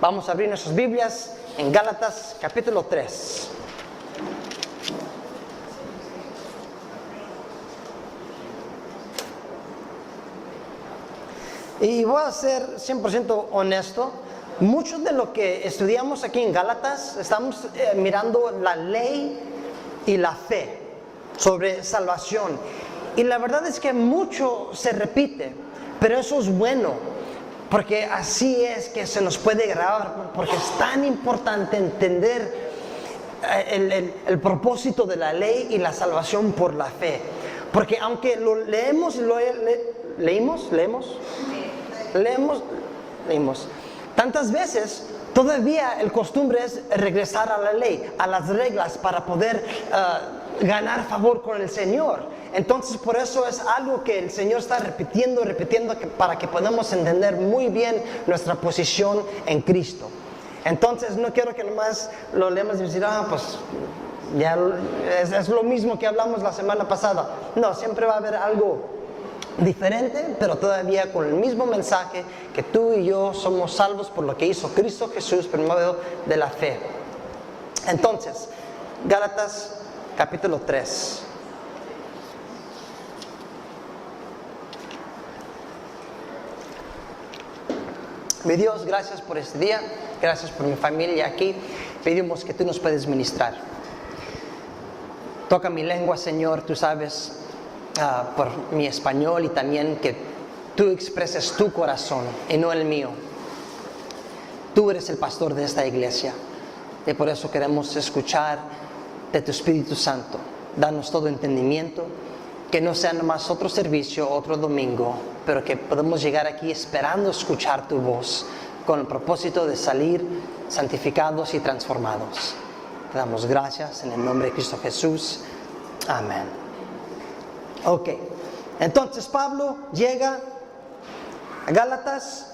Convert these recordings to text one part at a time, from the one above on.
Vamos a abrir nuestras Biblias en Gálatas capítulo 3. Y voy a ser 100% honesto. Mucho de lo que estudiamos aquí en Gálatas, estamos mirando la ley y la fe sobre salvación. Y la verdad es que mucho se repite, pero eso es bueno, porque así es que se nos puede grabar, porque es tan importante entender el propósito de la ley y la salvación por la fe. Porque aunque lo leemos y leemos tantas veces, todavía el costumbre es regresar a la ley, a las reglas, para poder ganar favor con el Señor. Entonces por eso es algo que el Señor está repitiendo para que podamos entender muy bien nuestra posición en Cristo. Entonces no quiero que nomás lo leamos y decir, pues ya es lo mismo que hablamos la semana pasada. No, siempre va a haber algo diferente, pero todavía con el mismo mensaje, que tú y yo somos salvos por lo que hizo Cristo Jesús por medio de la fe. Entonces, Gálatas capítulo 3. Mi Dios, gracias por este día, gracias por mi familia aquí. Pedimos que tú nos puedes ministrar. Toca mi lengua, Señor, tú sabes, por mi español, y también que tú expreses tu corazón y no el mío. Tú eres el pastor de esta iglesia y por eso queremos escuchar de tu Espíritu Santo. Danos todo entendimiento, que no sea nomás otro servicio, otro domingo, pero que podamos llegar aquí esperando escuchar tu voz, con el propósito de salir santificados y transformados. Te damos gracias en el nombre de Cristo Jesús. Amén. Ok, entonces Pablo llega a Gálatas.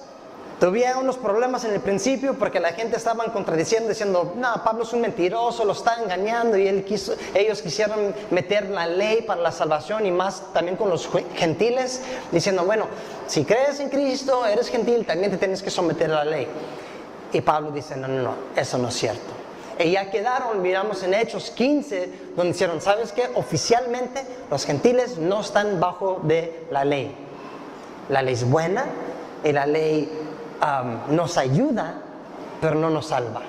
Tuvieron unos problemas en el principio porque la gente estaba contradiciendo, diciendo, no, Pablo es un mentiroso, lo está engañando, y ellos quisieron meter la ley para la salvación, y más también con los gentiles, diciendo, bueno, si crees en Cristo, eres gentil, también te tienes que someter a la ley. Y Pablo dice, no, eso no es cierto. Y ya quedaron, miramos en Hechos 15, donde dijeron, ¿sabes qué? Oficialmente los gentiles no están bajo de la ley. La ley es buena y la ley nos ayuda, pero no nos salva.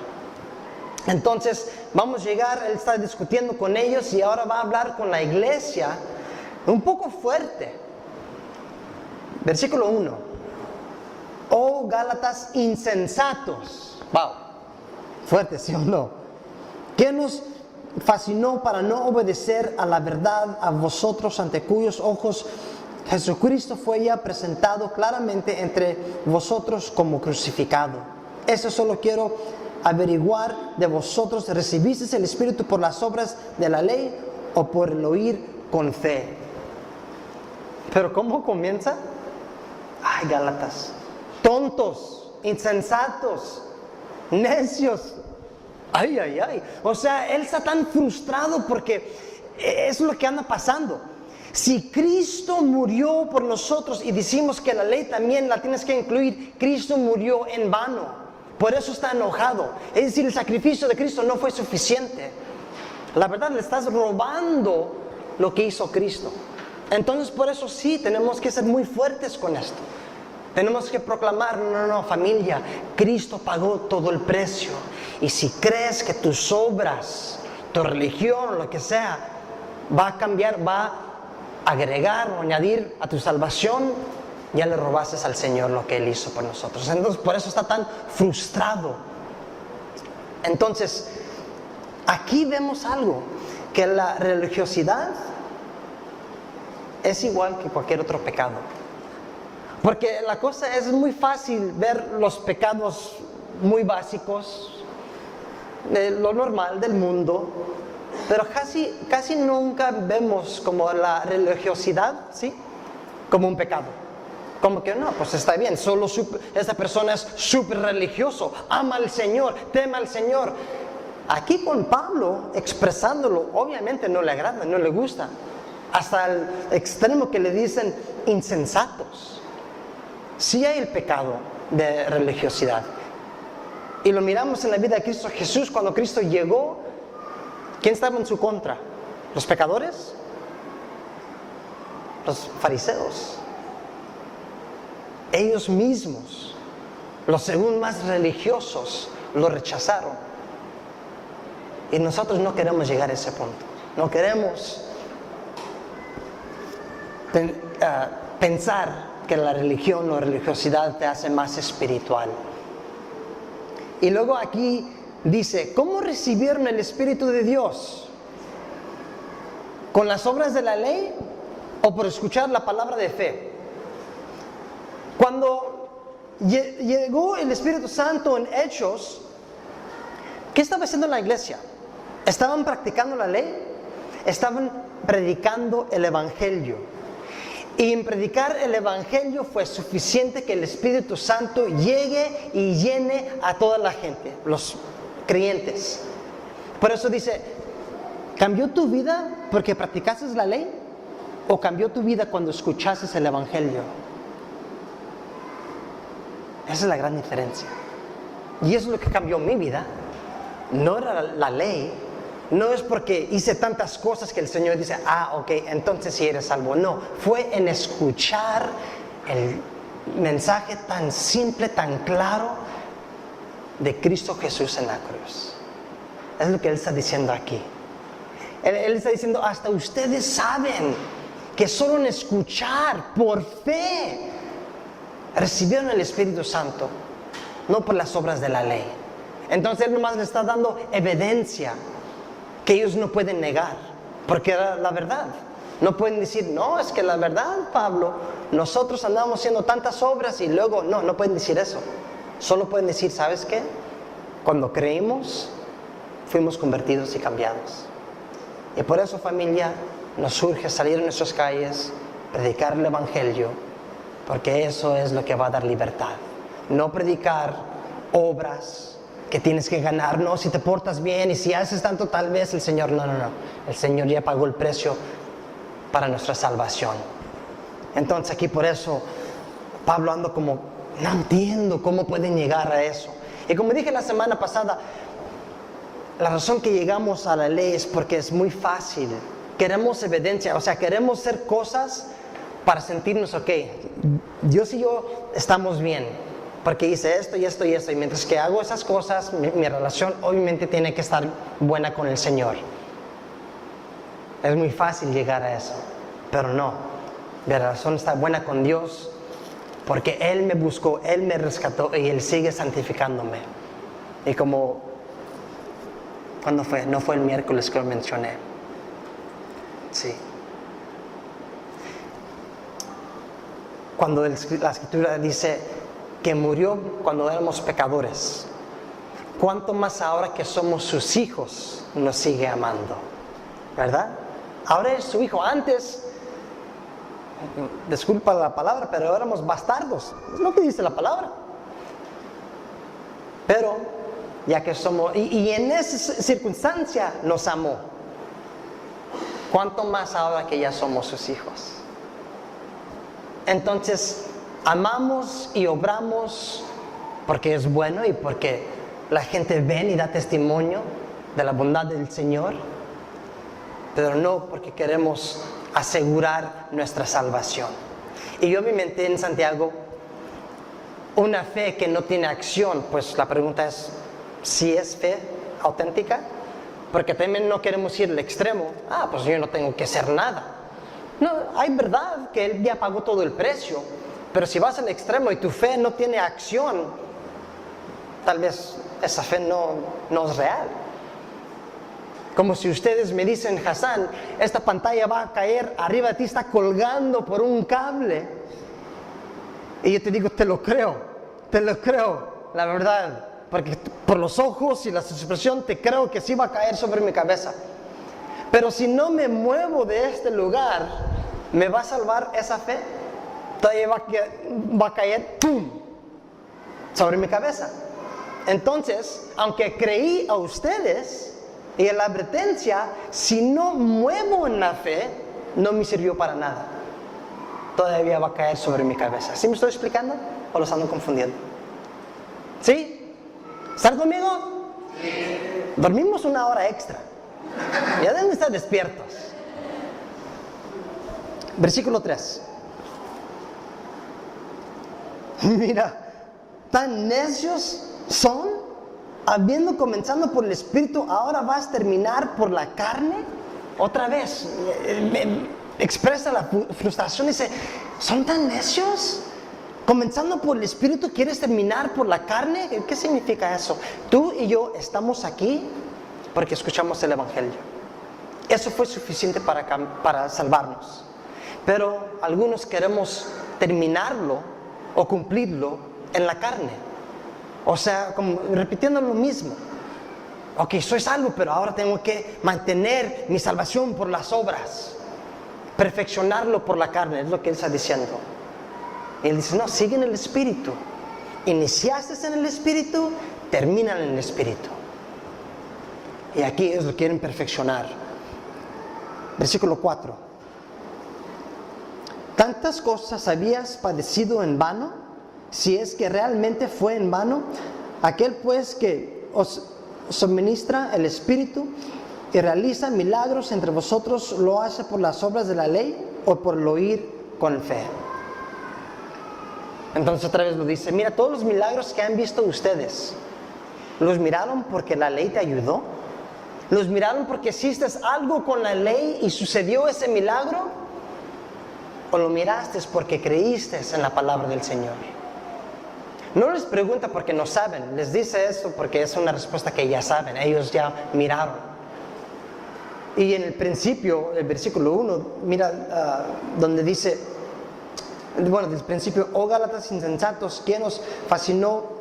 Entonces vamos a llegar, él está discutiendo con ellos y ahora va a hablar con la iglesia un poco fuerte. Versículo 1. Oh Gálatas insensatos. Wow, fuerte, ¿sí o no? ¿Qué nos fascinó para no obedecer a la verdad, a vosotros ante cuyos ojos Jesucristo fue ya presentado claramente entre vosotros como crucificado? Eso solo quiero averiguar de vosotros: ¿recibisteis el Espíritu por las obras de la ley o por el oír con fe? Pero ¿cómo comienza? Ay, Gálatas, tontos, insensatos, necios. Ay. O sea, él está tan frustrado porque es lo que anda pasando. Si Cristo murió por nosotros y decimos que la ley también la tienes que incluir, Cristo murió en vano. Por eso está enojado. Es decir, el sacrificio de Cristo no fue suficiente. La verdad, le estás robando lo que hizo Cristo. Entonces, por eso sí, tenemos que ser muy fuertes con esto. Tenemos que proclamar, no, familia, Cristo pagó todo el precio. Y si crees que tus obras, tu religión, lo que sea, va a cambiar, va a agregar o añadir a tu salvación, ya le robaste al Señor lo que Él hizo por nosotros. Entonces por eso está tan frustrado. Entonces aquí vemos algo, que la religiosidad es igual que cualquier otro pecado. Porque la cosa es muy fácil ver los pecados muy básicos, de lo normal del mundo, pero casi nunca vemos como la religiosidad, ¿sí?, como un pecado. Como que no, pues está bien, esta persona es súper religioso, ama al Señor, teme al Señor. Aquí con Pablo expresándolo, obviamente no le agrada, no le gusta, hasta el extremo que le dicen insensatos. Sí hay el pecado de religiosidad, Y lo miramos en la vida de Cristo Jesús. Cuando Cristo llegó, ¿quién estaba en su contra? ¿Los pecadores? Los fariseos. Ellos mismos, los según más religiosos, lo rechazaron. Y nosotros no queremos llegar a ese punto. No queremos pensar que la religión o religiosidad te hace más espiritual. Y luego aquí dice, ¿cómo recibieron el Espíritu de Dios? ¿Con las obras de la ley o por escuchar la palabra de fe? Cuando llegó el Espíritu Santo en Hechos, ¿qué estaba haciendo la iglesia? ¿Estaban practicando la ley? Estaban predicando el Evangelio. Y en predicar el Evangelio fue suficiente que el Espíritu Santo llegue y llene a toda la gente, los creyentes. Por eso dice, ¿cambió tu vida porque practicaste la ley? ¿O cambió tu vida cuando escuchaste el Evangelio? Esa es la gran diferencia. Y eso es lo que cambió mi vida. No era la ley. No es porque hice tantas cosas que el Señor dice, ok, entonces sí eres salvo. No, fue en escuchar el mensaje tan simple, tan claro de Cristo Jesús en la cruz. Es lo que Él está diciendo aquí. Él está diciendo, hasta ustedes saben que solo en escuchar por fe recibieron el Espíritu Santo, no por las obras de la ley. Entonces Él nomás le está dando evidencia que ellos no pueden negar, porque era la verdad. No pueden decir, no, es que la verdad, Pablo, nosotros andamos haciendo tantas obras y luego, no pueden decir eso. Solo pueden decir, ¿sabes qué? Cuando creímos, fuimos convertidos y cambiados. Y por eso, familia, nos urge salir a nuestras calles, predicar el Evangelio, porque eso es lo que va a dar libertad. No predicar obras que tienes que ganar, no, si te portas bien y si haces tanto tal vez el Señor, no. El Señor ya pagó el precio para nuestra salvación. Entonces aquí por eso Pablo anda como, no entiendo cómo pueden llegar a eso. Y como dije la semana pasada, la razón que llegamos a la ley es porque es muy fácil. Queremos evidencia, o sea, queremos hacer cosas para sentirnos ok. Dios y yo estamos bien, porque hice esto y esto y esto. Y mientras que hago esas cosas, mi relación obviamente tiene que estar buena con el Señor. Es muy fácil llegar a eso, pero no. Mi relación está buena con Dios porque Él me buscó, Él me rescató y Él sigue santificándome. Y como, ¿cuándo fue? No fue el miércoles que lo mencioné. Sí. Cuando la Escritura dice que murió cuando éramos pecadores, ¿cuánto más ahora que somos sus hijos nos sigue amando? ¿Verdad? Ahora es su hijo. Antes, disculpa la palabra, pero éramos bastardos. Es lo que dice la palabra. Pero, ya que somos, y en esa circunstancia nos amó. ¿Cuánto más ahora que ya somos sus hijos? Entonces, amamos y obramos porque es bueno y porque la gente ve y da testimonio de la bondad del Señor, pero no porque queremos asegurar nuestra salvación. Y yo me inventé en Santiago una fe que no tiene acción. Pues la pregunta es, ¿si es fe auténtica? Porque también no queremos ir al extremo. Pues yo no tengo que hacer nada. No, hay verdad que Él ya pagó todo el precio, pero si vas al extremo y tu fe no tiene acción, tal vez esa fe no es real. Como si ustedes me dicen, Hassan, esta pantalla va a caer arriba de ti, está colgando por un cable. Y yo te digo, te lo creo, la verdad. Porque por los ojos y la expresión te creo que sí va a caer sobre mi cabeza. Pero si no me muevo de este lugar, ¿me va a salvar esa fe? Todavía va a caer, ¡pum!, sobre mi cabeza. Entonces, aunque creí a ustedes y en la advertencia, si no muevo en la fe, no me sirvió para nada. Todavía va a caer sobre mi cabeza. ¿Sí me estoy explicando o los ando confundiendo? ¿Sí? ¿Están conmigo? Dormimos una hora extra. Ya deben estar despiertos. Versículo 3. Mira, tan necios son, habiendo comenzado por el Espíritu, ahora vas a terminar por la carne. Otra vez, expresa la frustración, dice, ¿son tan necios? Comenzando por el Espíritu, ¿quieres terminar por la carne? ¿Qué significa eso? Tú y yo estamos aquí porque escuchamos el Evangelio. Eso fue suficiente para salvarnos. Pero algunos queremos terminarlo o cumplirlo en la carne. O sea, como repitiendo lo mismo. Ok, soy salvo, pero ahora tengo que mantener mi salvación por las obras. Perfeccionarlo por la carne, es lo que él está diciendo. Y él dice, no, sigue en el Espíritu. Iniciaste en el Espíritu, terminan en el Espíritu. Y aquí ellos lo quieren perfeccionar. Versículo 4. ¿Tantas cosas habías padecido en vano? Si es que realmente fue en vano, aquel pues que os suministra el Espíritu y realiza milagros entre vosotros, ¿lo hace por las obras de la ley o por el oír con fe? Entonces otra vez lo dice, mira, todos los milagros que han visto ustedes, ¿los miraron porque la ley te ayudó? ¿Los miraron porque hiciste algo con la ley y sucedió ese milagro? ¿O lo miraste porque creíste en la palabra del Señor? No les pregunta porque no saben, les dice eso porque es una respuesta que ya saben, ellos ya miraron. Y en el principio, el versículo 1, mira donde dice, bueno, desde el principio, oh Gálatas insensatos, ¿quién os fascinó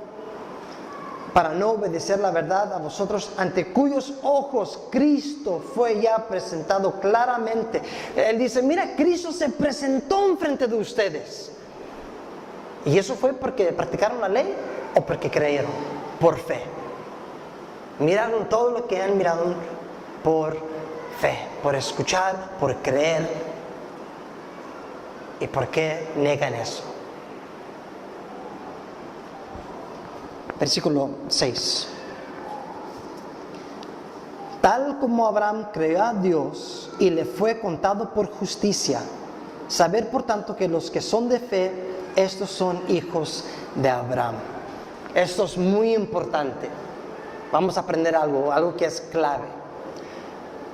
para no obedecer la verdad a vosotros, ante cuyos ojos Cristo fue ya presentado claramente? Él dice, mira, Cristo se presentó enfrente de ustedes. ¿Y eso fue porque practicaron la ley o porque creyeron? Por fe. Miraron todo lo que han mirado por fe, por escuchar, por creer. ¿Y por qué niegan eso? Versículo 6. Tal como Abraham creyó a Dios y le fue contado por justicia, saber por tanto que los que son de fe, estos son hijos de Abraham. Esto es muy importante. Vamos a aprender algo que es clave.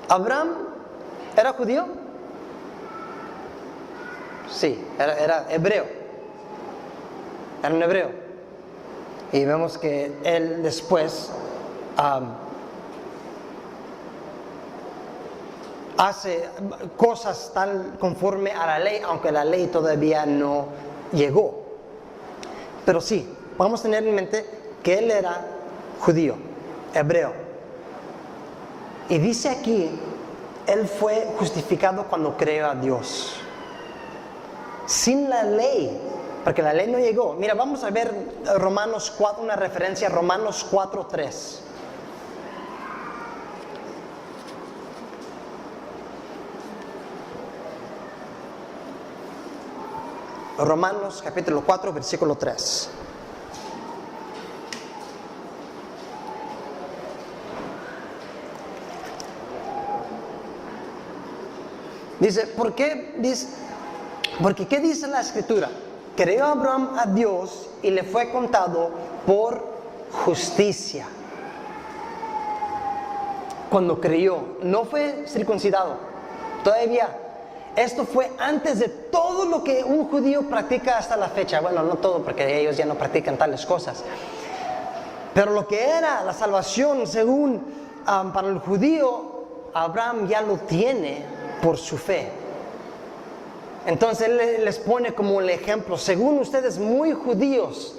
¿Abraham era judío? Sí, era hebreo. Era un hebreo. Y vemos que él después hace cosas tal conforme a la ley, aunque la ley todavía no llegó. Pero sí, vamos a tener en mente que él era judío, hebreo. Y dice aquí, él fue justificado cuando creyó a Dios. Sin la ley, porque la ley no llegó. Mira, vamos a ver Romanos 4, una referencia a Romanos 4:3. Romanos capítulo 4, versículo 3. Dice, ¿por qué? Porque ¿qué dice la Escritura? Creyó Abraham a Dios y le fue contado por justicia. Cuando creyó, no fue circuncidado todavía. Esto fue antes de todo lo que un judío practica hasta la fecha. Bueno, no todo, porque ellos ya no practican tales cosas. Pero lo que era la salvación, según para el judío, Abraham ya lo tiene por su fe. Entonces él les pone como el ejemplo, según ustedes muy judíos,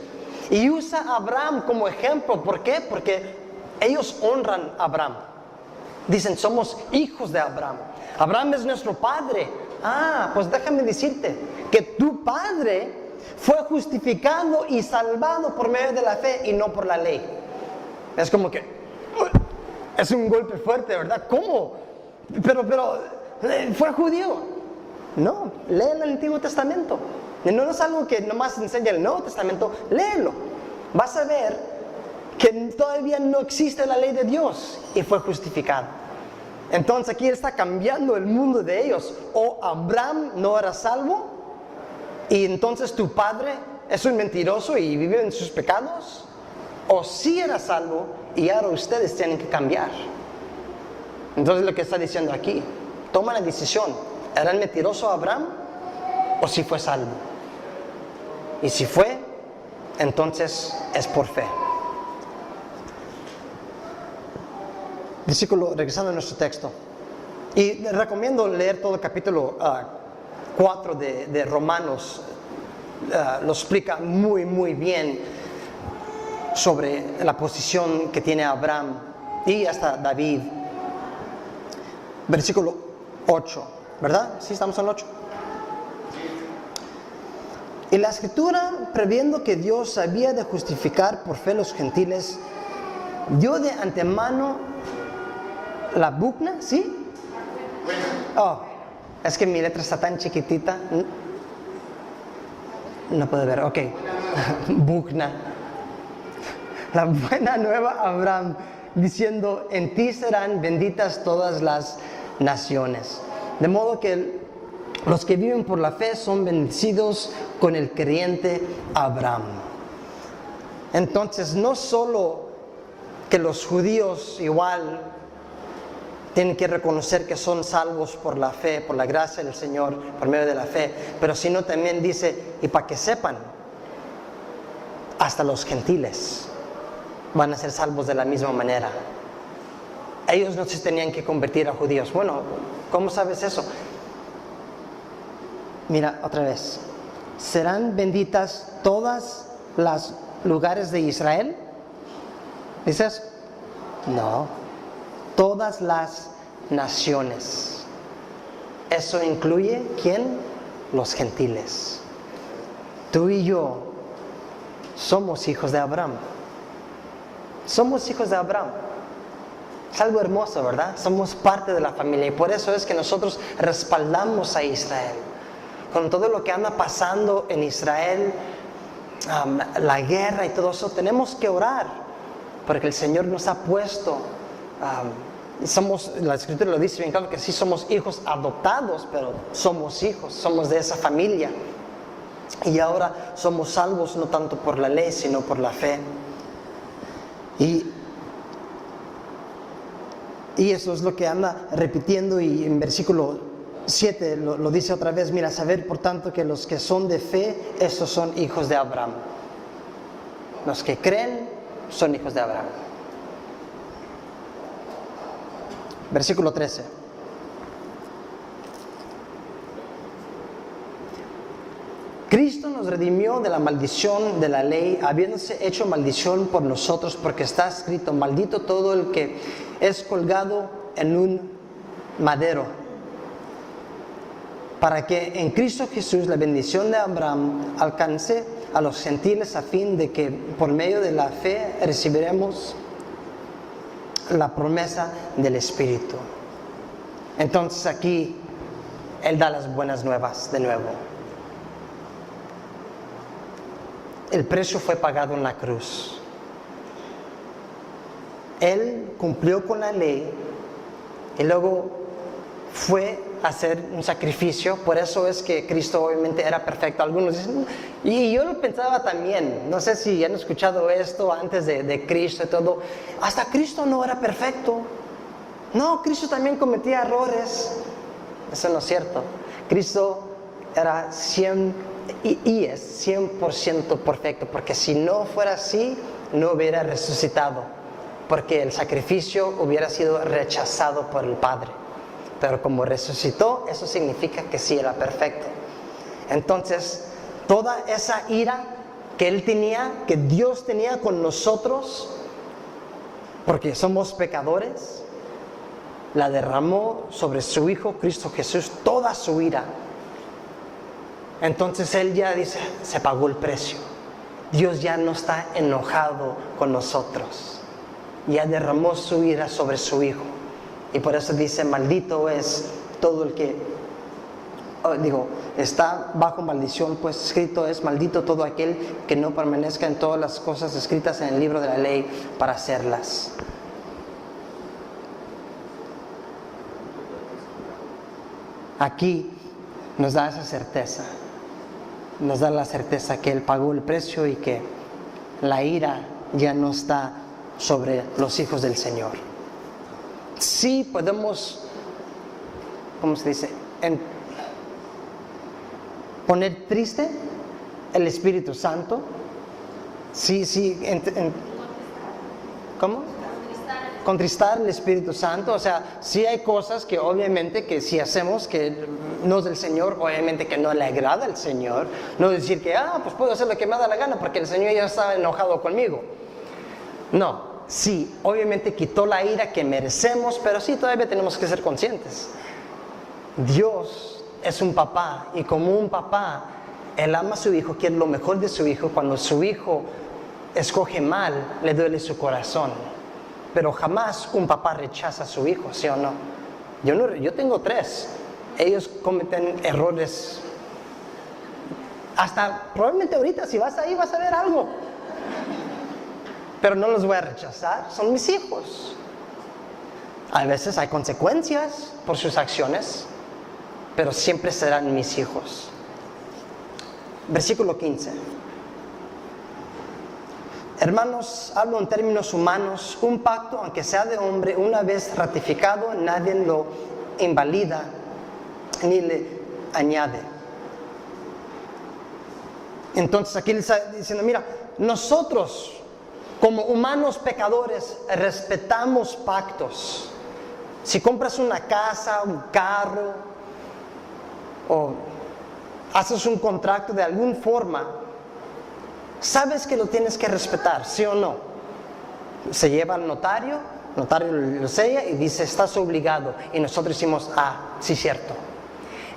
y usa a Abraham como ejemplo. ¿Por qué? Porque ellos honran a Abraham. Dicen, somos hijos de Abraham. Abraham es nuestro padre. Pues déjame decirte que tu padre fue justificado y salvado por medio de la fe y no por la ley. Es como que es un golpe fuerte, ¿verdad? ¿Cómo? Pero fue judío. No, lee el Antiguo Testamento. No es algo que nomás enseña el Nuevo Testamento, léelo. Vas a ver que todavía no existe la ley de Dios y fue justificado. Entonces aquí está cambiando el mundo de ellos. O Abraham no era salvo y entonces tu padre es un mentiroso y vive en sus pecados, o sí era salvo y ahora ustedes tienen que cambiar. Entonces lo que está diciendo aquí, toma la decisión, ¿era el mentiroso Abraham o si fue salvo? Y si fue, entonces es por fe. Regresando a nuestro texto, y recomiendo leer todo el capítulo 4 de Romanos. Lo explica muy bien sobre la posición que tiene Abraham y hasta David. Versículo 8, ¿verdad? Sí, estamos en el 8. Y la escritura, previendo que Dios había de justificar por fe los gentiles, dio de antemano la bugna, ¿sí? Oh, es que mi letra está tan chiquitita. No puedo ver, ok. Bugna. La buena nueva a Abraham, diciendo, en ti serán benditas todas las naciones. De modo que los que viven por la fe son bendecidos con el creyente Abraham. Entonces, no solo que los judíos igual tienen que reconocer que son salvos por la fe, por la gracia del Señor, por medio de la fe, pero sino también dice, y para que sepan, hasta los gentiles van a ser salvos de la misma manera. Ellos no se tenían que convertir a judíos. Bueno, ¿cómo sabes eso? Mira, otra vez. ¿Serán benditas todas las lugares de Israel? ¿Dices? No. Todas las naciones. Eso incluye, ¿quién? Los gentiles. Tú y yo somos hijos de Abraham. Somos hijos de Abraham. Es algo hermoso, ¿verdad? Somos parte de la familia y por eso es que nosotros respaldamos a Israel. Con todo lo que anda pasando en Israel, la guerra y todo eso, tenemos que orar porque el Señor nos ha puesto, la Escritura lo dice bien claro, que sí somos hijos adoptados, pero somos hijos, somos de esa familia. Y ahora somos salvos no tanto por la ley, sino por la fe. Y eso es lo que anda repitiendo, y en versículo 7 lo dice otra vez. Mira, saber por tanto que los que son de fe, esos son hijos de Abraham. Los que creen son hijos de Abraham. Versículo 13. Cristo nos redimió de la maldición de la ley, habiéndose hecho maldición por nosotros, porque está escrito, maldito todo el que es colgado en un madero, para que en Cristo Jesús la bendición de Abraham alcance a los gentiles, a fin de que por medio de la fe recibiremos la promesa del Espíritu. Entonces aquí Él da las buenas nuevas de nuevo. El precio fue pagado en la cruz. Él cumplió con la ley y luego fue a hacer un sacrificio. Por eso es que Cristo obviamente era perfecto. Algunos dicen, y yo lo pensaba también, no sé si han escuchado esto antes de Cristo y todo, hasta Cristo no era perfecto. No, Cristo también cometía errores. Eso no es cierto. Cristo era 100% y es 100% perfecto, porque si no fuera así, no hubiera resucitado, porque el sacrificio hubiera sido rechazado por el Padre. Pero como resucitó, eso significa que sí era perfecto. Entonces, toda esa ira que Él tenía, que Dios tenía con nosotros, porque somos pecadores, la derramó sobre su Hijo Cristo Jesús, toda su ira. Entonces Él ya dice, se pagó el precio. Dios ya no está enojado con nosotros. Ya derramó su ira sobre su Hijo. Y por eso dice, maldito es todo el que está bajo maldición, pues escrito es: maldito todo aquel que no permanezca en todas las cosas escritas en el libro de la ley para hacerlas. Aquí nos da esa certeza, nos da la certeza que Él pagó el precio y que la ira ya no está sobre los hijos del Señor. Sí podemos, ¿cómo se dice?, poner triste el Espíritu Santo. Sí, ¿cómo? Contristar el Espíritu Santo. O sea, sí hay cosas que obviamente que si hacemos que no es del Señor, obviamente que no le agrada al Señor. No decir que, pues puedo hacer lo que me da la gana porque el Señor ya está enojado conmigo. No, sí, obviamente quitó la ira que merecemos, pero sí todavía tenemos que ser conscientes. Dios es un papá, y como un papá, Él ama a su hijo, quiere lo mejor de su hijo. Cuando su hijo escoge mal, le duele su corazón. Pero jamás un papá rechaza a su hijo, ¿sí o no? Yo tengo 3. Ellos cometen errores. Hasta probablemente ahorita, si vas ahí, vas a ver algo. Pero no los voy a rechazar, son mis hijos. A veces hay consecuencias por sus acciones, pero siempre serán mis hijos. Versículo 15. Hermanos, hablo en términos humanos. Un pacto, aunque sea de hombre, una vez ratificado, nadie lo invalida ni le añade. Entonces aquí le está diciendo, mira, nosotros como humanos pecadores respetamos pactos. Si compras una casa, un carro, o haces un contrato de alguna forma, sabes que lo tienes que respetar, ¿sí o no? Se lleva al notario, el notario lo sella y dice: estás obligado. Y nosotros decimos: sí, cierto.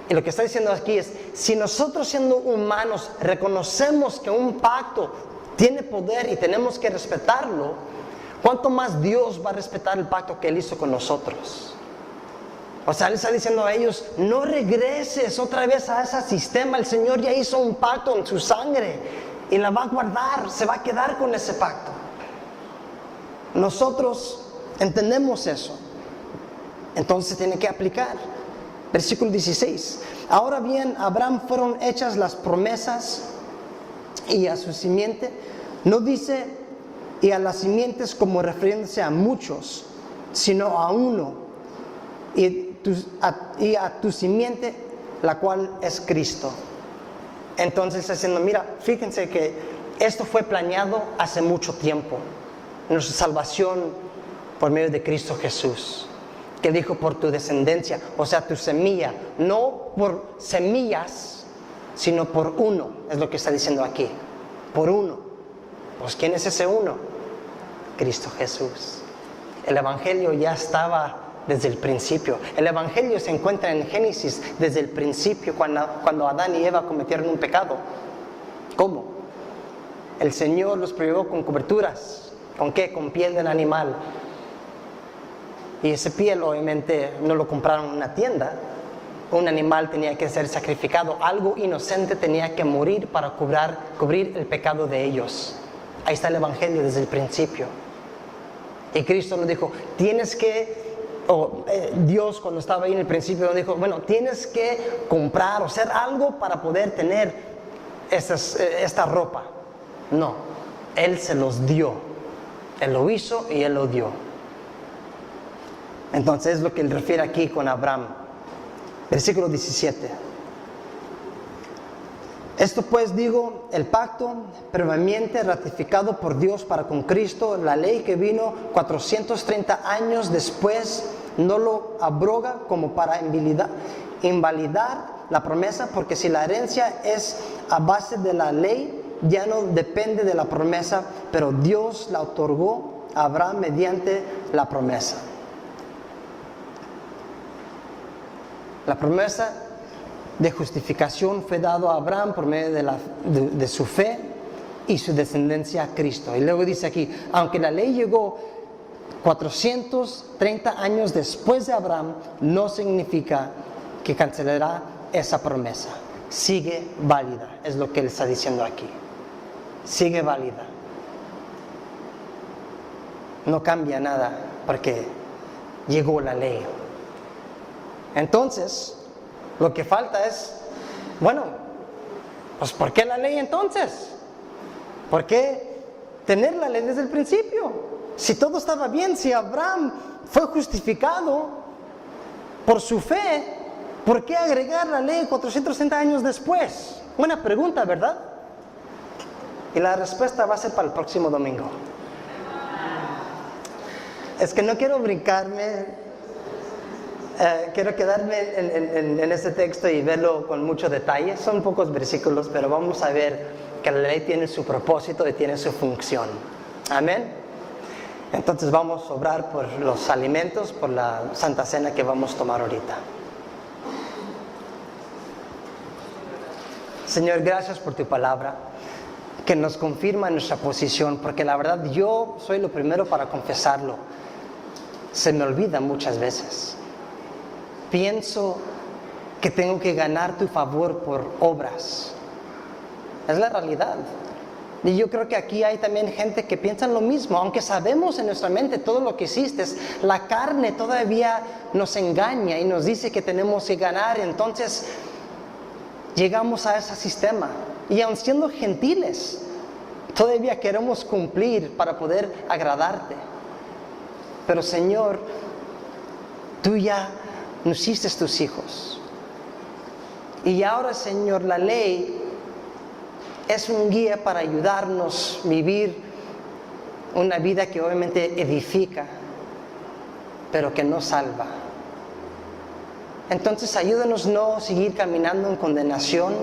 Y lo que está diciendo aquí es: si nosotros, siendo humanos, reconocemos que un pacto tiene poder y tenemos que respetarlo, ¿cuánto más Dios va a respetar el pacto que Él hizo con nosotros? O sea, Él está diciendo a ellos: no regreses otra vez a ese sistema. El Señor ya hizo un pacto en su sangre y la va a guardar, se va a quedar con ese pacto. Nosotros entendemos eso, entonces se tiene que aplicar. Versículo 16. Ahora bien, a Abraham fueron hechas las promesas y a su simiente. No dice y a las simientes como refiriéndose a muchos, sino a uno, y a tu simiente, la cual es Cristo. Entonces está diciendo: mira, fíjense que esto fue planeado hace mucho tiempo. Nuestra salvación por medio de Cristo Jesús, que dijo: por tu descendencia, o sea, tu semilla, no por semillas, sino por uno, es lo que está diciendo aquí, por uno. Pues ¿quién es ese uno? Cristo Jesús. El Evangelio ya estaba desde el principio. El Evangelio se encuentra en Génesis desde el principio, cuando Adán y Eva cometieron un pecado. ¿Cómo? El Señor los proveyó con coberturas. ¿Con qué? Con piel del animal. Y ese piel obviamente no lo compraron en una tienda. Un animal tenía que ser sacrificado. Algo inocente tenía que morir para cubrir el pecado de ellos. Ahí está el Evangelio desde el principio. Y Cristo nos dijo: tienes que, Dios cuando estaba ahí en el principio nos dijo: bueno, tienes que comprar o hacer algo para poder tener esta ropa. No, Él se los dio. Él lo hizo y Él lo dio. Entonces es lo que Él refiere aquí con Abraham. Versículo 17. Esto pues digo, el pacto previamente ratificado por Dios para con Cristo, la ley que vino 430 años después, no lo abroga como para invalidar la promesa, porque si la herencia es a base de la ley, ya no depende de la promesa, pero Dios la otorgó a Abraham mediante la promesa. La promesa de justificación fue dado a Abraham por medio de su fe y su descendencia a Cristo. Y luego dice aquí: aunque la ley llegó 430 años después de Abraham, no significa que cancelará esa promesa. Sigue válida, es lo que Él está diciendo aquí. Sigue válida. No cambia nada porque llegó la ley. Entonces, lo que falta es, bueno, pues ¿por qué la ley entonces? ¿Por qué tener la ley desde el principio? Si todo estaba bien, si Abraham fue justificado por su fe, ¿por qué agregar la ley 460 años después? Buena pregunta, ¿verdad? Y la respuesta va a ser para el próximo domingo. Es que no quiero brincarme, quiero quedarme en este texto y verlo con mucho detalle. Son pocos versículos, pero vamos a ver que la ley tiene su propósito y tiene su función. Amén. Entonces vamos a orar por los alimentos, por la Santa Cena que vamos a tomar ahorita. Señor, gracias por tu palabra, que nos confirma nuestra posición, porque la verdad yo soy lo primero para confesarlo. Se me olvida muchas veces. Pienso que tengo que ganar tu favor por obras. Es la realidad. Y yo creo que aquí hay también gente que piensa lo mismo, aunque sabemos en nuestra mente todo lo que hiciste. La carne todavía nos engaña y nos dice que tenemos que ganar, entonces llegamos a ese sistema. Y aun siendo gentiles, todavía queremos cumplir para poder agradarte. Pero Señor, tú ya nos hiciste tus hijos. Y ahora, Señor, la ley es un guía para ayudarnos a vivir una vida que obviamente edifica, pero que no salva. Entonces ayúdanos no seguir caminando en condenación.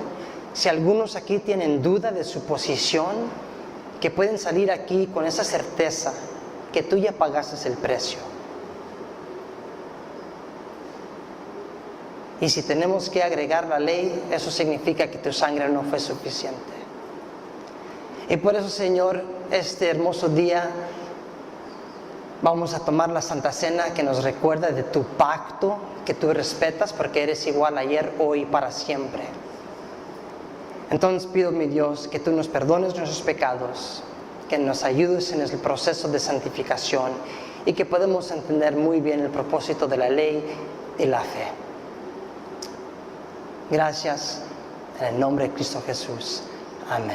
Si algunos aquí tienen duda de su posición, que pueden salir aquí con esa certeza que tú ya pagaste el precio. Y si tenemos que agregar la ley, eso significa que tu sangre no fue suficiente. Y por eso, Señor, este hermoso día vamos a tomar la Santa Cena que nos recuerda de tu pacto, que tú respetas porque eres igual ayer, hoy y para siempre. Entonces pido, mi Dios, que tú nos perdones nuestros pecados, que nos ayudes en el proceso de santificación y que podamos entender muy bien el propósito de la ley y la fe. Gracias, en el nombre de Cristo Jesús. Amén.